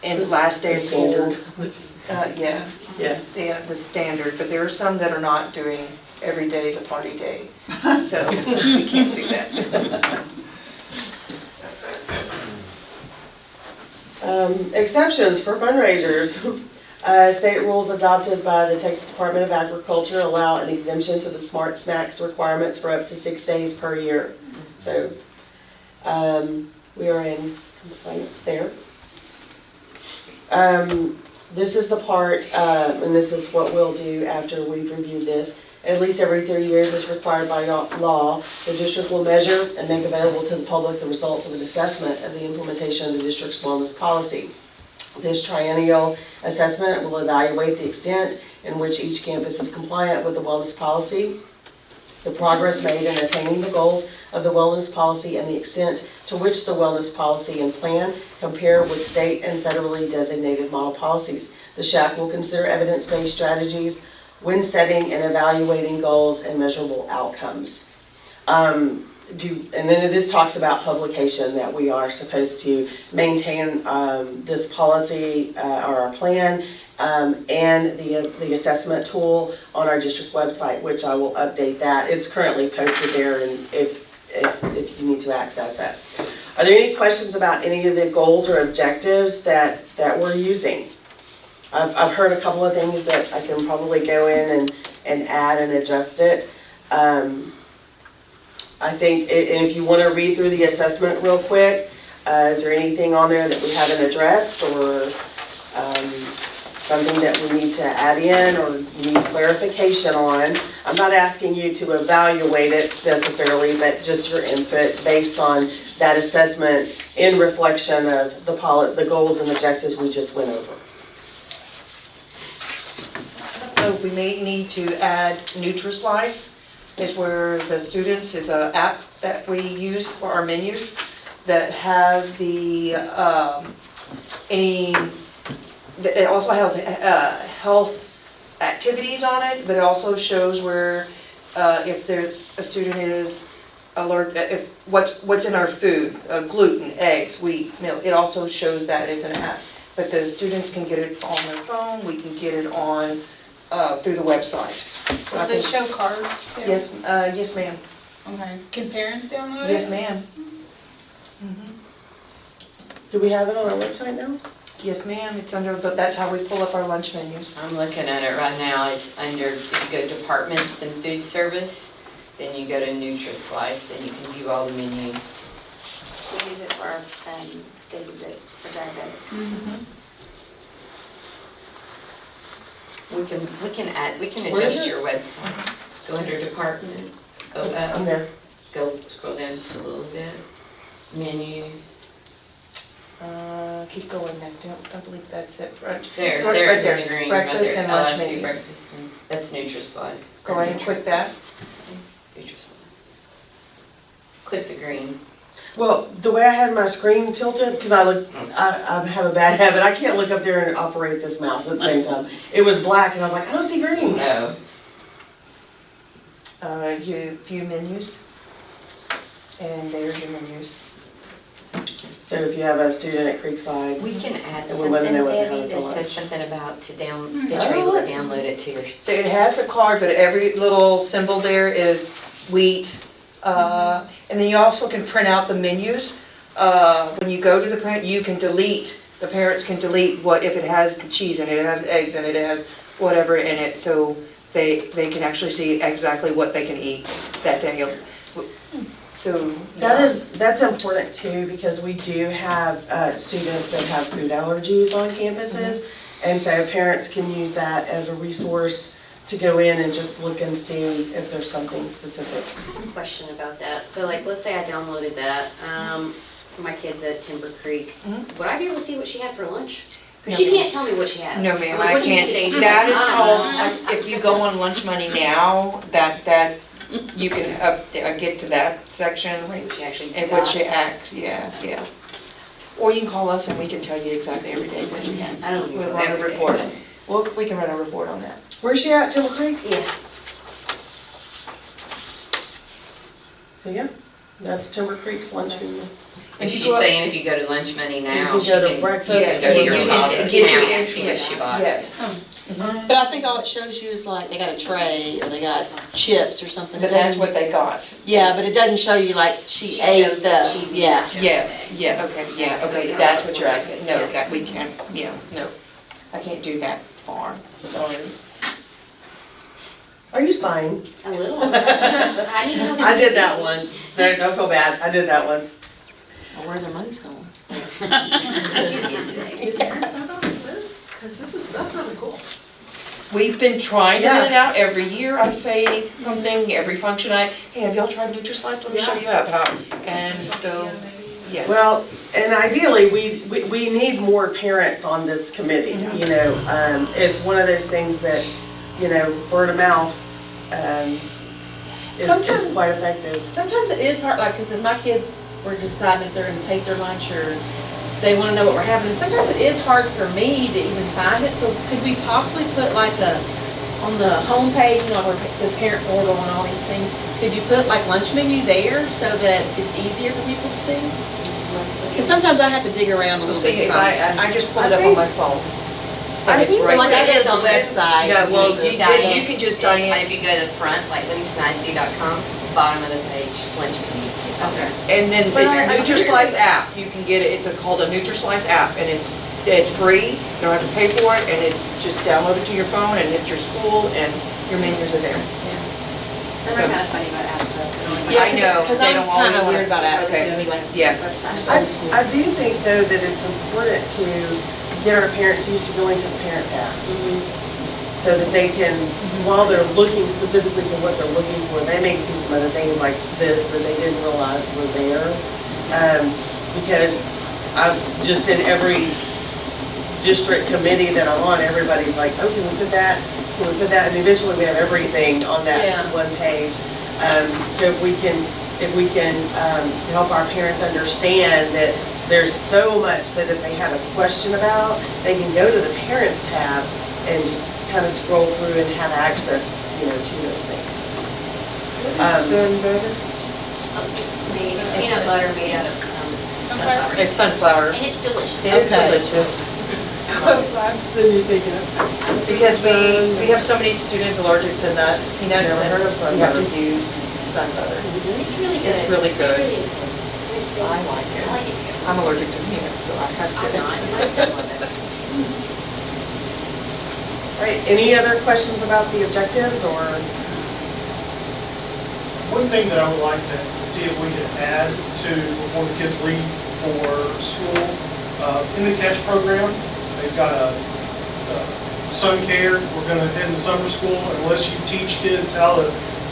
and The last day of school. standard. Yeah, Yeah. the standard, but there are some that are not doing every day is a party day, so we can't do that. Exceptions for fundraisers. State rules adopted by the Texas Department of Agriculture allow an exemption to the smart snacks requirements for up to 6 days per year. So we are in compliance there. This is the part, and this is what we'll do after we've reviewed this. At least every 3 years as required by law, the district will measure and make available to the public the results of an assessment of the implementation of the district's wellness policy. This triennial assessment will evaluate the extent in which each campus is compliant with the wellness policy, the progress made in attaining the goals of the wellness policy, and the extent to which the wellness policy and plan compare with state and federally designated model policies. The SHAC will consider evidence-based strategies when setting and evaluating goals and measurable outcomes. And then this talks about publication, that we are supposed to maintain this policy or our plan and the assessment tool on our district website, which I will update that. It's currently posted there, and if you need to access it. Are there any questions about any of the goals or objectives that we're using? I've heard a couple of things that I can probably go in and add and adjust it. I think, and if you want to read through the assessment real quick, is there anything on there that we haven't addressed, or something that we need to add in or need clarification on? I'm not asking you to evaluate it necessarily, but just your input based on that assessment in reflection of the goals and objectives we just went over. So we may need to add NutriSlice, is where the students, is an app that we use for our menus that has the, it also has health activities on it, but it also shows where if there's a student is alert, if what's in our food, gluten, eggs, wheat, milk, it also shows that it's an app. But the students can get it on their phone, we can get it on through the website. Does it show cards too? Yes, yes ma'am. Okay, can parents download it? Yes ma'am. Do we have it on our website now? Yes ma'am, it's under, that's how we pull up our lunch menus. I'm looking at it right now, it's under, if you go departments and food service, then you go to NutriSlice, and you can view all the menus. We use it for our, they use it for diabetic. We can Where is adjust it? your website. Go under department, go up, I'm there. go, scroll down just a little bit, menus. Keep going, I believe that's it, right? There, Right there it's there. in the green, right Breakfast there. and lunch LSU menus. breakfast and, that's NutriSlice. Go ahead and click that. NutriSlice. Click the green. Well, the way I had my screen tilted, because I have a bad habit, I can't look up there and operate this mouse at the same time. It was black, and I was like, I don't see green. No. You view menus, and there's your menus. So if you have a student at Creekside, We can add And we something, wanna know what they're Debbie, having that for says lunch. something about that you're able to download it to your. So it has the card, but every little symbol there is wheat. And then you also can print out the menus. When you go to the print, you can delete, the parents can delete what, if it has cheese in it, it has eggs in it, it has whatever in it, so they can actually see exactly what they can eat that day. So. that's important too, because we do have students that have food allergies on campuses. And so parents can use that as a resource to go in and just look and see if there's something specific. I have a question about that. So like, let's say I downloaded that, for my kids at Timber Creek. Would I be able to see what she had for lunch? Because she can't tell me what she has. No, ma'am, Like, I what did you eat can't. today? She's That like, is I don't know. called, if you go on Lunch Money now, that you can get to that section. See what she actually And got. what she acts, yeah. Or you can call us and we can tell you exactly every day what she has. I don't even We'll know run a every day, report. but- Well, we can run a report on that. Where's she at, Timber Creek? Yeah. So yeah, That's Timber Creek's lunch menu. And she's saying if you go to lunch money now, can she go to can, breakfast, you can go to you your can child's get account your and see what she bought. Yes. But I think all it shows you is like, they got a tray, or they got chips or something. But It that's doesn't- what they got. Yeah, but it doesn't show you like she She ate shows the, that she's yeah. eating. Yes, okay, that's what you're asking. No, that we can't, no, I can't do that far, sorry. Are you spying? A little. I didn't know. I did that once. No, don't feel bad. I did that once. Or where their money's going. I did it today. That's really cool. We've been trying to Yeah. get it out every year. I say something, every function, hey, have y'all tried Nutri-Slice? Let me show you how. And so, yeah. Well, and ideally, we need more parents on this committee, you know. It's one of those things that, you know, word of mouth is Sometimes- quite effective. Sometimes it is hard, like, because if my kids were deciding if they're gonna take their lunch or they wanna know what we're having, sometimes it is hard for me to even find it, so could we possibly put like on the homepage, you know, where it says parent portal and all these things, could you put like lunch menu there so that it's easier for people to see? Because sometimes I have to dig around a Well, little see, bit to if find it. I just pulled it up on my phone. And it's right Like I there. go to the website. Yeah, well, and you can just, Diane, Diane, if you go to the front, like LucyNasty.com, bottom of the page, lunch menus, it's on there. and then But it's I Nutri-Slice app. You can get it, it's called a Nutri-Slice app, and it's free. You don't have to pay for it, and it's just download it to your phone, and hit your school, and your menus are there. Some are kind of funny about apps though. Yeah, I know, because they I'm don't always kind of wanna- weird about apps, okay. I mean, like, Yeah. Website. I do think, though, that it's important to get our parents used to going to the parent tab. So that they can, while they're looking specifically for what they're looking for, they may see some other things like this that they didn't realize were there. Because I've just in every district committee that I'm on, everybody's like, oh, can we put that? Can we put that? And eventually we have everything on that Yeah. one page. So if we can help our parents understand that there's so much that if they have a question about, they can go to the parents tab and just kind of scroll through and have access, you know, to those things. Sun butter? It's peanut butter made out of sunflower. It's sunflower. And it's delicious. It is Okay. delicious. Then you're thinking of. Because we have so many students allergic to nuts, peanuts, Never heard of and sun we have butter. to use sun butter. It's really good. It's really good. It really is good. I like it. I like it too. I'm allergic to peanuts, so I have I'm to. not, but I still love it. All right, any other questions about the objectives or? One thing that I would like to see if we can add to before the kids leave for school, in the catch program, they've got a sun care. We're going to head into summer school unless you teach kids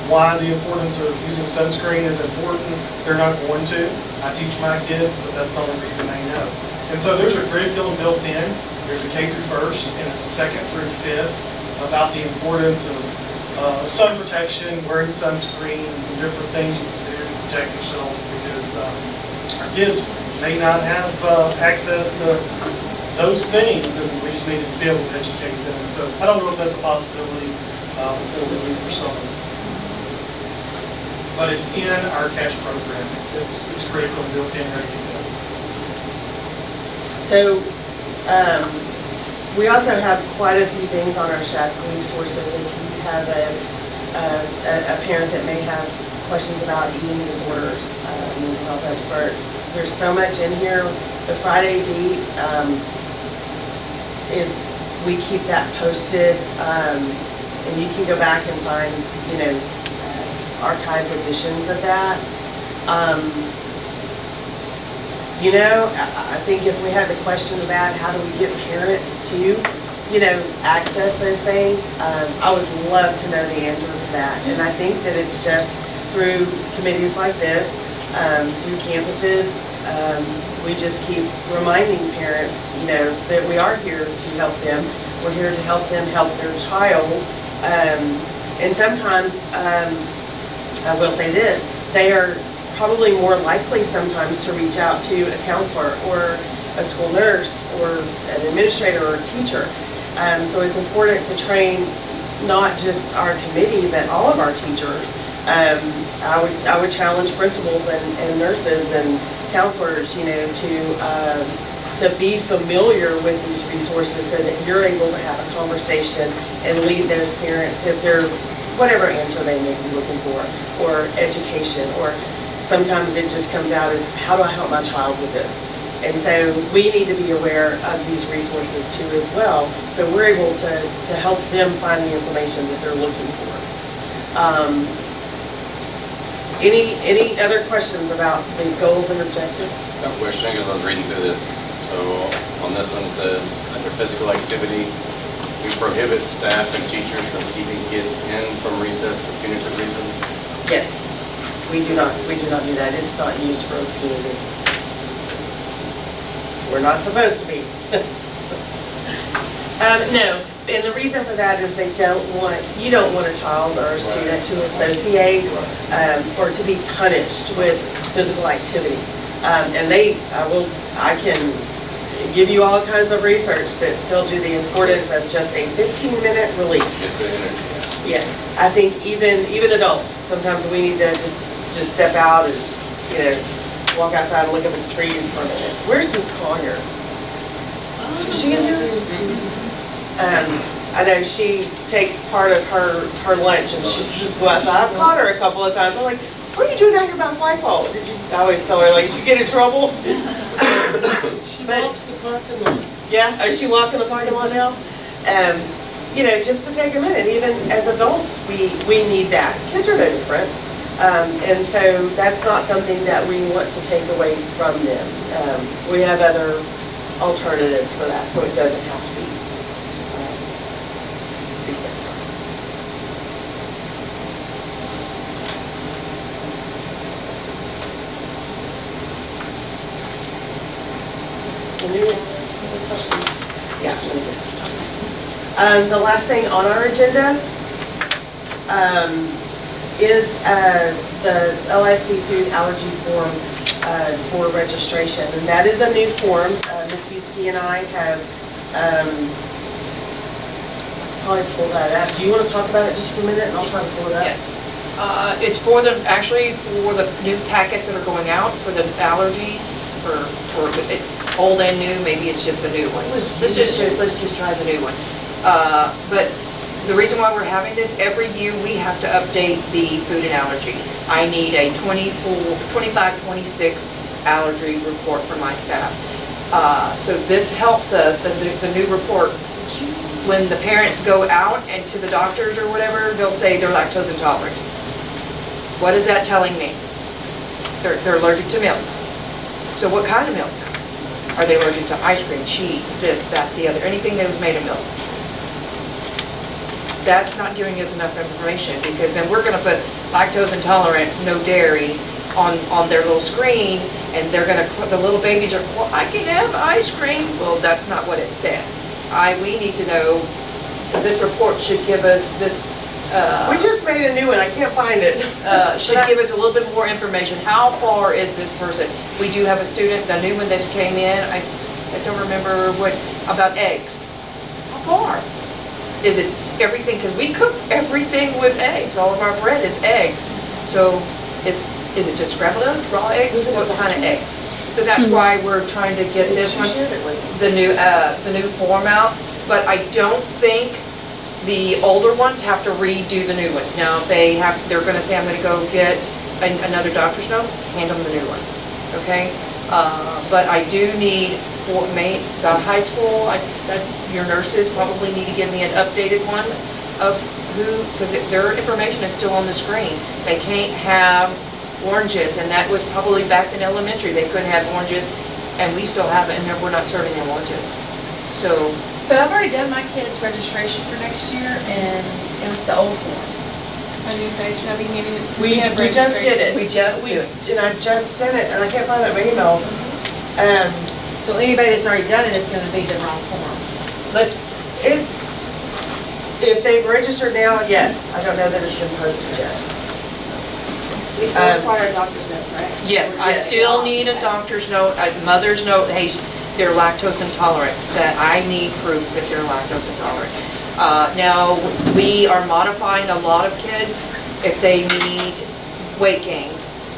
why the importance of using sunscreen is important, they're not going to. I teach my kids, but that's the only reason they know. And so there's a curriculum built in. There's a K through first and a second through fifth about the importance of sun protection, wearing sunscreens, and different things you can do to protect yourself because our kids may not have access to those things, and we just need to be able to educate them. So I don't know if that's a possibility before we leave for summer. But it's in our catch program. It's critical and built in, ready to go. So, we also have quite a few things on our SHAC resources. If you have a parent that may have questions about eating disorders, mental health experts, there's so much in here. The Friday Beat we keep that posted, and you can go back and find, you know, archived editions of that. You know, I think if we had the question about how do we get parents to, you know, access those things, I would love to know the answer to that. And I think that it's just through committees like this, through campuses, we just keep reminding parents, you know, that we are here to help them. We're here to help them help their child. And sometimes, I will say this, they are probably more likely sometimes to reach out to a counselor or a school nurse or an administrator or a teacher. So it's important to train not just our committee, but all of our teachers I would challenge principals and nurses and counselors, to be familiar with these resources so that you're able to have a conversation and lead those parents if they're, whatever answer they may be looking for, or education, or sometimes it just comes out as, how do I help my child with this? And so we need to be aware of these resources too as well, so we're able to help them find the information that they're looking for. Any other questions about the goals and objectives? No question, because I was reading through this. So on this one it says, under physical activity, we prohibit staff and teachers from keeping kids in from recess for punitive reasons. Yes, we do not do that. It's not used for punitive. We're not supposed to be. No, and the reason for that is you don't want a child or a student to associate or to be punished with physical activity. And I can give you all kinds of research that tells you the importance of just a 15-minute release. Yeah, I think even adults, sometimes we need to just step out and, walk outside and look up at the trees for a minute. Where's Miss Collier? Is she in here? I know she takes part of her lunch and she just go outside. I've caught her a couple of times. I'm like, what are you doing out here about flagpole? I always tell her, like, did you get in trouble? She walks the parking lot. Yeah, is she walking the parking lot now? Just to take a minute, even as adults, we need that. Kids are no different. And so that's not something that we want to take away from them. We have other alternatives for that, so it doesn't have to be recess time. Any other questions? Yeah, let me get some. The last thing on our agenda is the LISD food allergy form for registration. And that is a new form. Ms. Yuski and I have probably pulled that up. Do you want to talk about it just for a minute and I'll try to pull it up? Yes. It's for the new packets that are going out for the allergies, or old and new, maybe it's just the new ones. Let's just try the new ones. But the reason why we're having this, every year we have to update the food and allergy. I need a 25-26 allergy report for my staff. So this helps us, the new report, when the parents go out and to the doctors or whatever, they'll say they're lactose intolerant. What is that telling me? They're allergic to milk. So what kind of milk? Are they allergic to ice cream, cheese, this, that, the other, anything that was made of milk? That's not giving us enough information, because then we're gonna put lactose intolerant, no dairy on their little screen, and the little babies are, well, I can have ice cream. Well, that's not what it says. We need to know, so this report should give us this. We just made a new one, I can't find it. Should give us a little bit more information. How far is this person? We do have a student, the new one that came in, I don't remember about eggs. How far? Is it everything? Because we cook everything with eggs. All of our bread is eggs. So is it just scrambled eggs, raw eggs? What kind of eggs? So that's why we're trying to get this one, the new form out. But I don't think the older ones have to redo the new ones. Now, if they're going to say, I'm going to go get another doctor's note, hand them the new one, okay? But I do need, for the high school, your nurses probably need to give me an updated ones of who, because their information is still on the screen. They can't have oranges, and that was probably back in elementary. They couldn't have oranges, and we still have it, and we're not serving them oranges. So. But I've already done my kids' registration for next year, and it was the old form. I was gonna say, should I be getting it? We just did it. We just did it. And I just sent it, and I can't find it in my emails. So anybody that's already done it is gonna be the wrong form. If they've registered now, yes. I don't know that it's been posted yet. We still require a doctor's note, right? Yes, I still need a doctor's note, a mother's note, hey, they're lactose intolerant, that I need proof that they're lactose intolerant. Now, we are modifying a lot of kids If they need weight gain,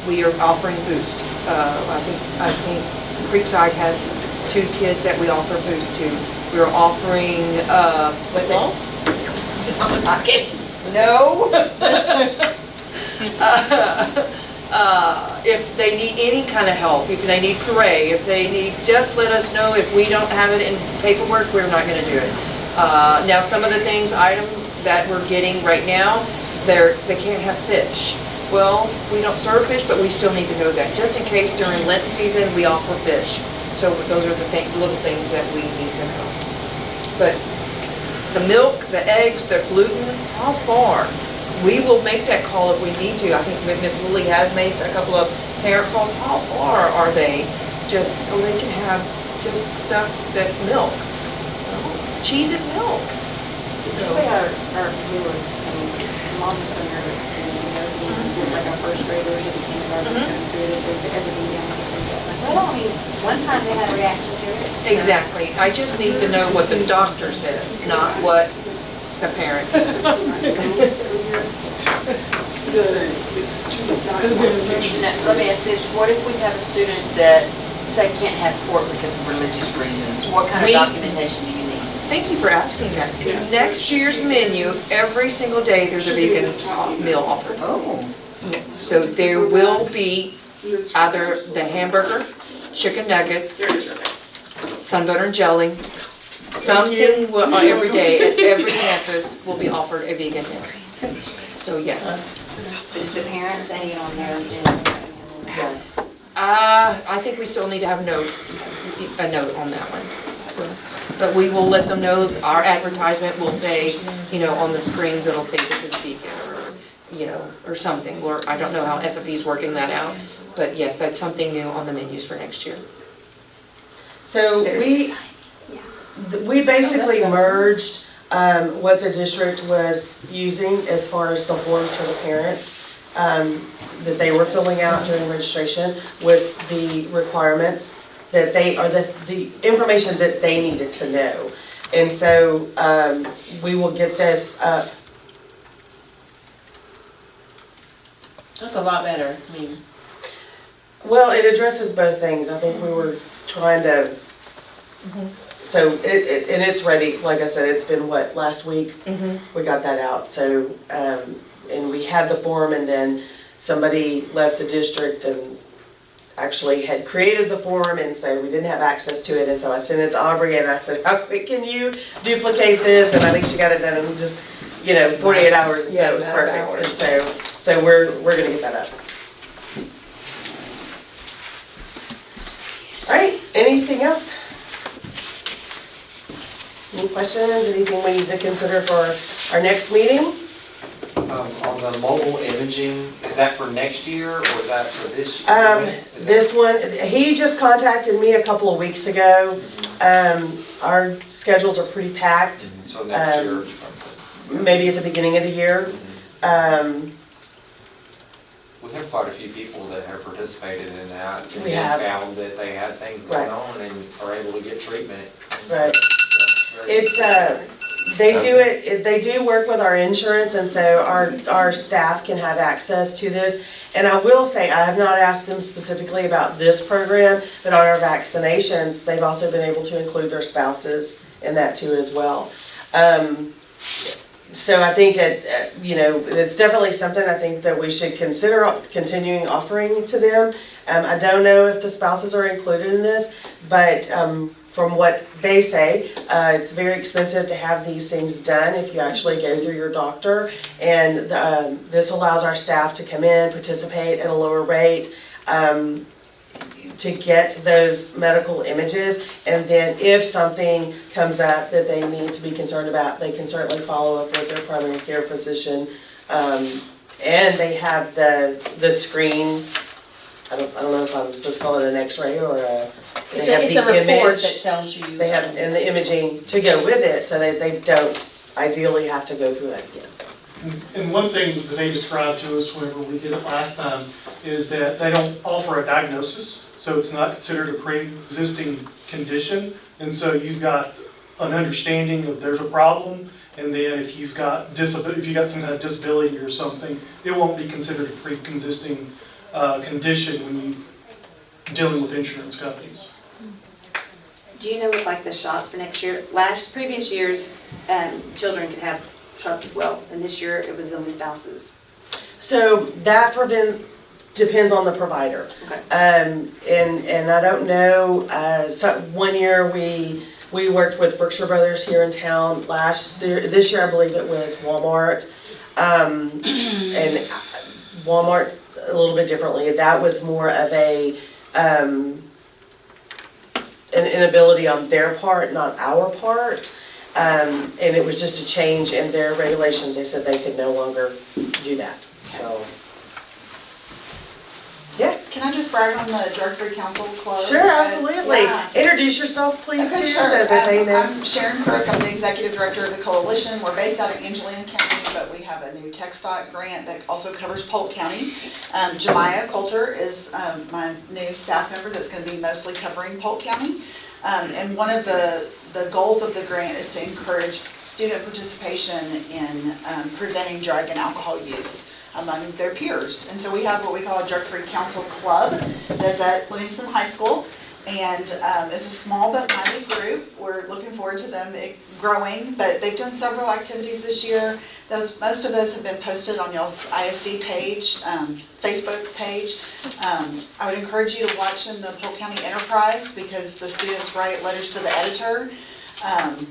we are offering Boost. I think Creekside has 2 kids that we offer Boost to. We're offering, Weight loss? I'm just kidding. no. If they need any kind of help, if they need puree, if they need, just let us know. If we don't have it in paperwork, we're not gonna do it. Now, some of the items that we're getting right now, they can't have fish. Well, we don't serve fish, but we still need to know that, just in case during Lent season, we offer fish. So those are the little things that we need to know. But the milk, the eggs, the gluten, how far? We will make that call if we need to. I think Miss Lily has made a couple of parent calls. How far are they? They can have just stuff that milk. Well, cheese is milk. Especially mom was so nervous, it's like our first graders or the kindergartners going through it, everything young kids. Well, I mean, one time they had a reaction to it. So. Exactly. I just need to know what the doctor says, not what the parents say. Let me ask this, what if we have a student that, say, can't have pork because of religious reasons? What kind of documentation do you need? Thank you for asking that, because next year's menu, every single day, there's a vegan meal offered. Oh. So there will be either the hamburger, chicken nuggets, sun butter and jelly, something every day at every campus will be offered a vegan meal. So yes. Is the parents saying on there? Yeah. I think we still need to have a note on that one. So, but we will let them know, our advertisement will say, on the screens, it'll say this is vegan, or something. Or I don't know how SFE is working that out, but yes, that's something new on the menus for next year. So we basically merged what the district was using as far as the forms for the parents that they were filling out during registration with the requirements that they are the information that they needed to know. And so we will get this up. That's a lot better, Well, it addresses both things. I think we were trying to, so and it's ready. Like I said, it's been last week? We got that out. So, and we had the form, and then somebody left the district and actually had created the form, and so we didn't have access to it, and so I sent it to Aubrey and I said, how quick can you duplicate this? And I think she got it done in just, 48 hours, and so it was perfect. And so we're gonna get that up. All right, anything else? Any questions, anything we need to consider for our next meeting? On the mobile imaging, is that for next year or is that for this year? This one, he just contacted me a couple of weeks ago. Our schedules are pretty packed. So next year? Maybe at the beginning of the year. We have quite a few people that have participated in that. And We have. found that they had things going on and are able to get treatment. Right. It's, they do work with our insurance, and so our staff can have access to this. And I will say, I have not asked them specifically about this program, but on our vaccinations, they've also been able to include their spouses in that too as well. So I think it's definitely something I think that we should consider continuing offering to them. I don't know if the spouses are included in this, but from what they say, it's very expensive to have these things done if you actually go through your doctor. And this allows our staff to come in, participate at a lower rate, to get those medical images. And then if something comes up that they need to be concerned about, they can certainly follow up with their primary care physician. And they have the screen. I don't know if I'm supposed to call it an x-ray or It's a report that tells you. They have, and the imaging to go with it, so they don't ideally have to go through that again. And one thing that they described to us whenever we did it last time is that they don't offer a diagnosis, so it's not considered a pre-existing condition. And so you've got an understanding of there's a problem, And then if you've got some kind of disability or something, it won't be considered a pre-existing condition when you're dealing with insurance companies. Do you know what, like, the shots for next year? Previous years, children could have shots as well, and this year it was only spouses. So that depends on the provider. Okay. And I don't know, so one year we worked with Berkshire Brothers here in town. This year I believe it was Walmart. And Walmart a little bit differently. That was more of an inability on their part, not our part. And it was just a change in their regulations. They said they could no longer do that, so. Yeah. Can I just brag on the Drug-Free Council Club? Sure, absolutely. Yeah. Introduce yourself, please, Okay, too, sure. so that they know. I'm Sharon Crook, I'm the Executive Director of the Coalition. We're based out of Angelina County, but we have a new TechStot grant that also covers Polk County. Jemiah Coulter is my new staff member that's going to be mostly covering Polk County. And one of the goals of the grant is to encourage student participation in preventing drug and alcohol use among their peers. And so we have what we call a Drug-Free Council Club that's at Livingston High School. And it's a small but mighty group. We're looking forward to them growing, but they've done several activities this year. Most of those have been posted on y'all's ISD page, Facebook page. I would encourage you to watch in the Polk County Enterprise because the students write letters to the editor.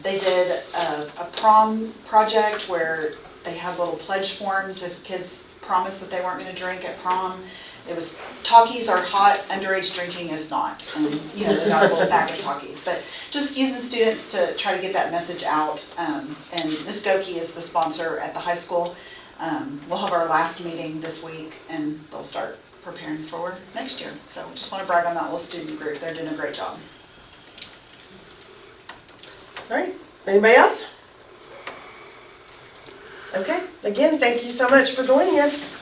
They did a prom project where they had little pledge forms if kids promised that they weren't going to drink at prom. It was, Talkies are hot, underage drinking is not. And, you know, they got a little bag of Talkies. But just using students to try to get that message out. And Ms. Goki is the sponsor at the high school. We'll have our last meeting this week and they'll start preparing for next year. So just want to brag on that little student group. They're doing a great job. All right, anybody else? Okay, again, thank you so much for joining us.